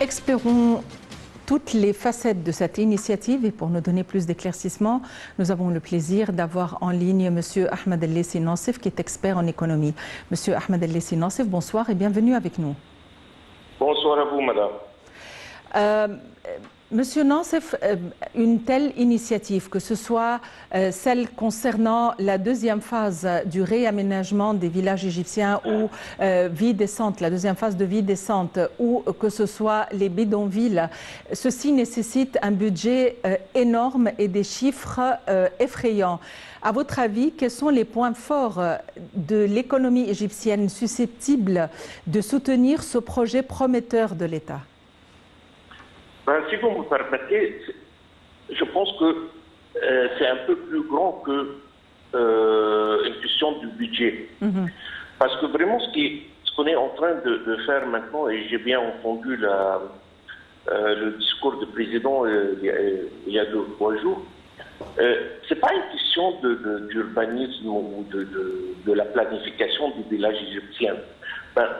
Explorons toutes les facettes de cette initiative et pour nous donner plus d'éclaircissements, nous avons le plaisir d'avoir en ligne M. Ahmed El-Lessi Nassif qui est expert en économie. M. Ahmed El-Lessi Nassif, bonsoir et bienvenue avec nous. Bonsoir à vous, madame. Monsieur Nassif, une telle initiative, que ce soit celle concernant la deuxième phase du réaménagement des villages égyptiens ou vie décente, la deuxième phase de vie décente, ou que ce soit les bidonvilles, ceci nécessite un budget énorme et des chiffres effrayants. À votre avis, quels sont les points forts de l'économie égyptienne susceptibles de soutenir ce projet prometteur de l'État ? Si vous me permettez, je pense que c'est un peu plus grand que une question du budget. Parce que vraiment, ce qu'on est en train de faire maintenant, et j'ai bien entendu le discours du président il y a 2 ou 3 jours, c'est pas une question d'urbanisme ou de la planification du village égyptien.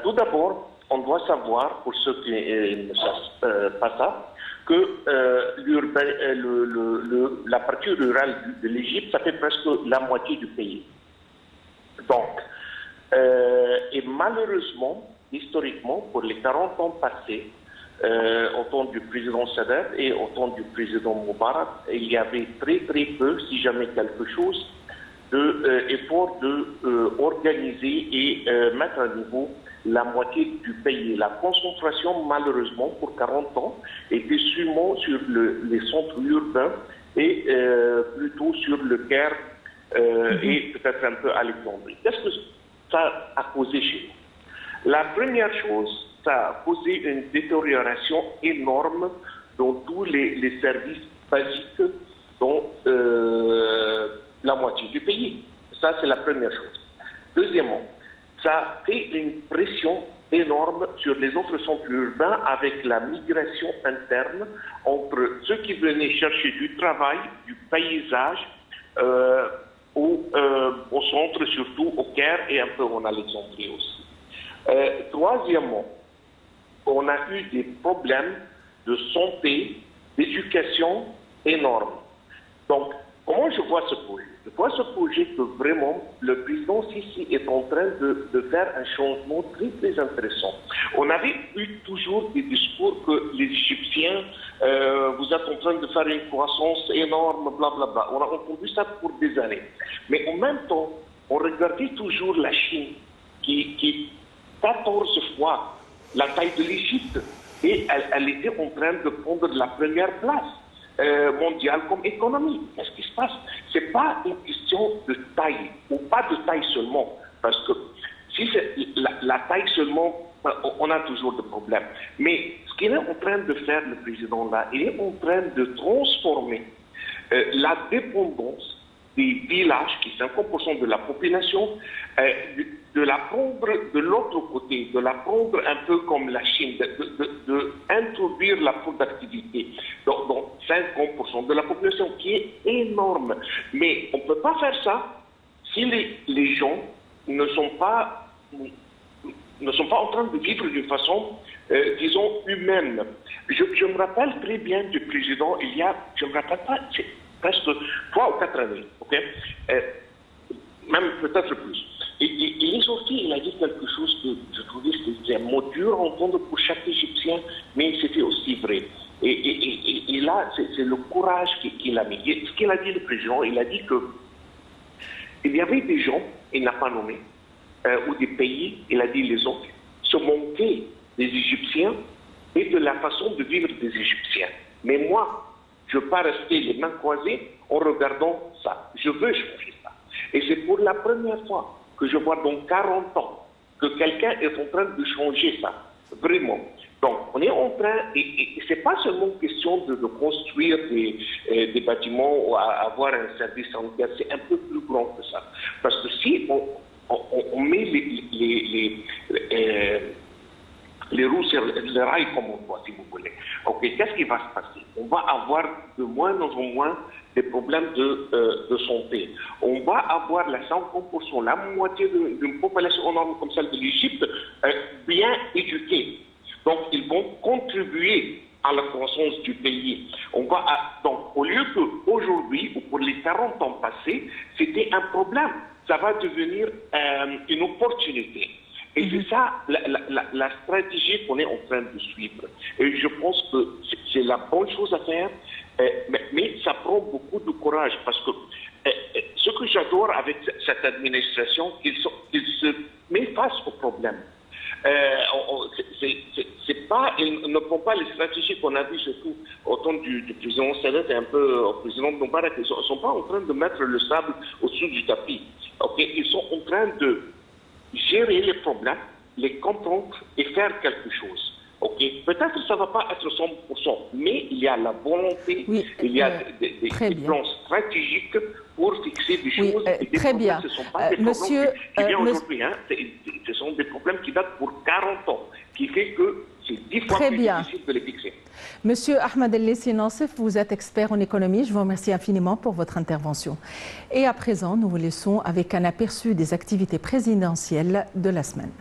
Tout d'abord, on doit savoir, pour ceux qui ne savent pas ça, que la partie rurale de l'Égypte, ça fait presque la moitié du pays. Donc, et malheureusement, historiquement, pour les 40 ans passés, au temps du président Sadat et au temps du président Moubarak, il y avait très peu, si jamais quelque chose, d'efforts d'organiser et mettre à niveau la moitié du pays. La concentration, malheureusement, pour 40 ans, était seulement sur les centres urbains et plutôt sur le Caire et peut-être un peu Alexandrie. Qu'est-ce que ça a causé chez nous? La première chose, ça a causé une détérioration énorme dans tous les services basiques dans la moitié du pays. Ça, c'est la première chose. Deuxièmement, ça fait une pression énorme sur les autres centres urbains avec la migration interne entre ceux qui venaient chercher du travail, du paysage, au centre, surtout au Caire et un peu en Alexandrie aussi. Troisièmement, on a eu des problèmes de santé, d'éducation énormes. Donc, comment je vois ce projet? Je vois ce projet que vraiment le président Sisi est en train de faire un changement très intéressant. On avait eu toujours des discours que les Égyptiens, vous êtes en train de faire une croissance énorme, blablabla. On a entendu ça pour des années. Mais en même temps, on regardait toujours la Chine qui 14 fois la taille de l'Égypte et elle était en train de prendre la première place mondiale comme économie. Qu'est-ce qui se passe? C'est pas une question de taille, ou pas de taille seulement, parce que si c'est la taille seulement, on a toujours des problèmes. Mais ce qu'il est en train de faire, le président là, il est en train de transformer la dépendance des villages, qui sont 50% de la population, de la prendre de l'autre côté, de la prendre un peu comme la Chine, d'introduire la productivité dans 50% de la population, qui est énorme. Mais on ne peut pas faire ça si les gens ne sont pas en train de vivre d'une façon, disons, humaine. Je me rappelle très bien du président, il y a, je ne me rappelle pas, presque 3 ou 4 années, ok, même peut-être plus. Et il est sorti, il a dit quelque chose que je trouvais que c'était un mot dur à entendre pour chaque Égyptien, mais c'était aussi vrai. Et là, c'est le courage qu'il a mis. Et ce qu'il a dit, le président, il a dit que il y avait des gens, il n'a pas nommé, ou des pays, il a dit les autres, se moquaient des Égyptiens et de la façon de vivre des Égyptiens. Mais moi, je ne veux pas rester les mains croisées en regardant ça. Je veux changer ça. Et c'est pour la première fois que je vois dans 40 ans que quelqu'un est en train de changer ça. Vraiment. Donc, on est en train, et ce n'est pas seulement question de construire des bâtiments ou avoir un service sanitaire, c'est un peu plus grand que ça. Parce que si on met les roues sur le rail comme on voit, si vous voulez. Ok, qu'est-ce qui va se passer? On va avoir de moins en moins des problèmes de santé. On va avoir la 50%, la moitié d'une population énorme comme celle de l'Égypte, bien éduquée. Donc, ils vont contribuer à la croissance du pays. Donc, au lieu qu'aujourd'hui, ou pour les 40 ans passés, c'était un problème, ça va devenir une opportunité. Et c'est ça la stratégie qu'on est en train de suivre. Et je pense que c'est la bonne chose à faire, mais ça prend beaucoup de courage parce que ce que j'adore avec cette administration, qu'ils se mettent face au problème. Ils ne prennent pas les stratégies qu'on a vues surtout au temps du président Sadat et un peu au président Moubarak. Ils ne sont pas en train de mettre le sable au-dessus du tapis. Okay? Ils sont en train de gérer les problèmes, les comprendre et faire quelque chose. Okay? Peut-être que ça ne va pas être 100%, mais il y a la volonté, il y a des plans stratégiques pour fixer des choses. Et des très bien. Ce ne sont pas des problèmes qui viennent aujourd'hui. Hein. Ce sont des problèmes qui datent pour 40 ans, qui fait que c'est 10 fois plus difficile de les fixer. Monsieur Ahmed El-Lessi Nassif, vous êtes expert en économie. Je vous remercie infiniment pour votre intervention. Et à présent, nous vous laissons avec un aperçu des activités présidentielles de la semaine.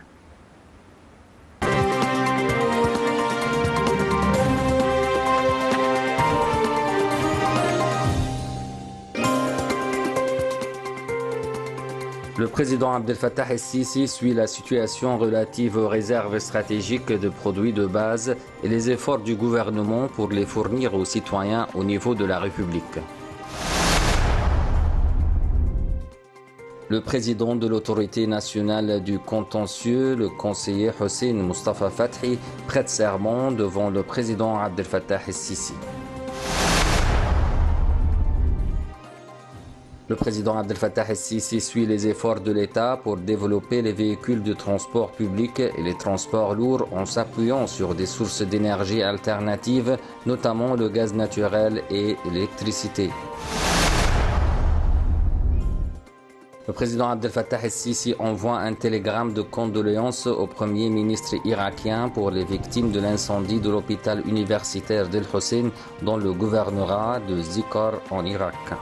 Le président Abdel Fattah el-Sisi suit la situation relative aux réserves stratégiques de produits de base et les efforts du gouvernement pour les fournir aux citoyens au niveau de la République. Le président de l'autorité nationale du contentieux, le conseiller Hossein Mustafa Fathi, prête serment devant le président Abdel Fattah el-Sisi. Le président Abdel Fattah el-Sisi suit les efforts de l'État pour développer les véhicules de transport public et les transports lourds en s'appuyant sur des sources d'énergie alternatives, notamment le gaz naturel et l'électricité. Le président Abdel Fattah el-Sisi envoie un télégramme de condoléances au premier ministre irakien pour les victimes de l'incendie de l'hôpital universitaire d'El Hossein dans le gouvernorat de Zikar en Irak.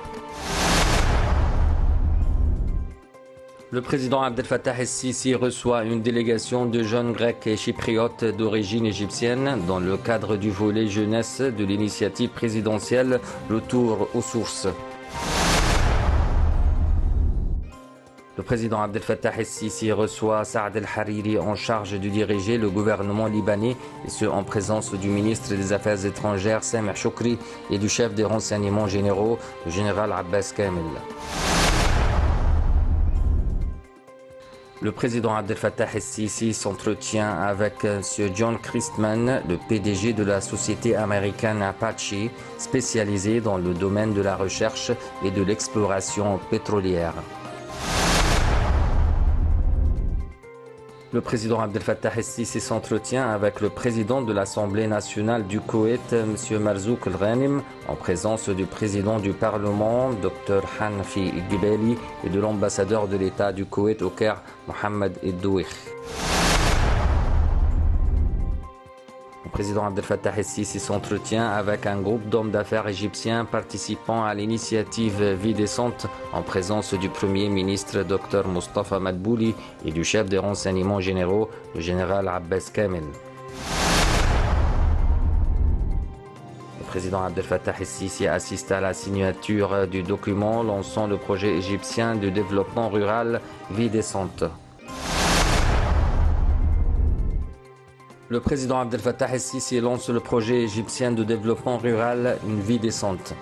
Le président Abdel Fattah el-Sisi reçoit une délégation de jeunes grecs et chypriotes d'origine égyptienne dans le cadre du volet jeunesse de l'initiative présidentielle Retour aux sources. Le président Abdel Fattah el-Sisi reçoit Saad el-Hariri en charge de diriger le gouvernement libanais, et ce en présence du ministre des Affaires étrangères Sameh Choukri et du chef des renseignements généraux, le général Abbas Kamel. Le président Abdel Fattah el-Sisi s'entretient avec M. John Christman, le PDG de la société américaine Apache, spécialisée dans le domaine de la recherche et de l'exploration pétrolière. Le président Abdel Fattah el-Sisi s'entretient avec le président de l'Assemblée nationale du Koweït, M. Marzouk El-Ghanim, en présence du président du Parlement, Dr Hanfi Ghibeli, et de l'ambassadeur de l'État du Koweït au Caire, Mohamed Eddouich. Le président Abdel Fattah el-Sisi s'entretient avec un groupe d'hommes d'affaires égyptiens participant à l'initiative Vie décente en présence du Premier ministre Dr Mustafa Madbouli et du chef des renseignements généraux, le général Abbas Kamel. Le président Abdel Fattah el-Sisi assiste à la signature du document lançant le projet égyptien de développement rural Vie décente. Le président Abdel Fattah el-Sisi lance le projet égyptien de développement rural Une vie décente.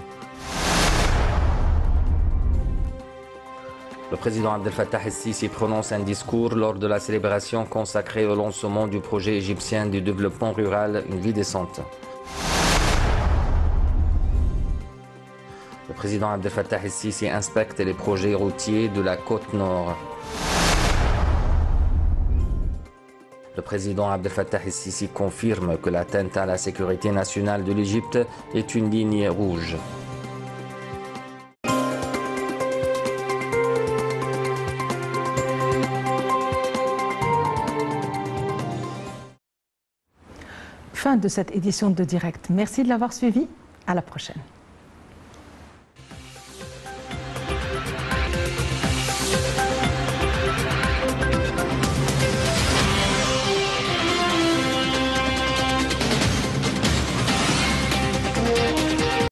Le président Abdel Fattah el-Sisi prononce un discours lors de la célébration consacrée au lancement du projet égyptien de développement rural Une vie décente. Le président Abdel Fattah el-Sisi inspecte les projets routiers de la côte nord. Le président Abdel Fattah el-Sisi confirme que l'atteinte à la sécurité nationale de l'Égypte est une ligne rouge. Fin de cette édition de Direct. Merci de l'avoir suivi. À la prochaine.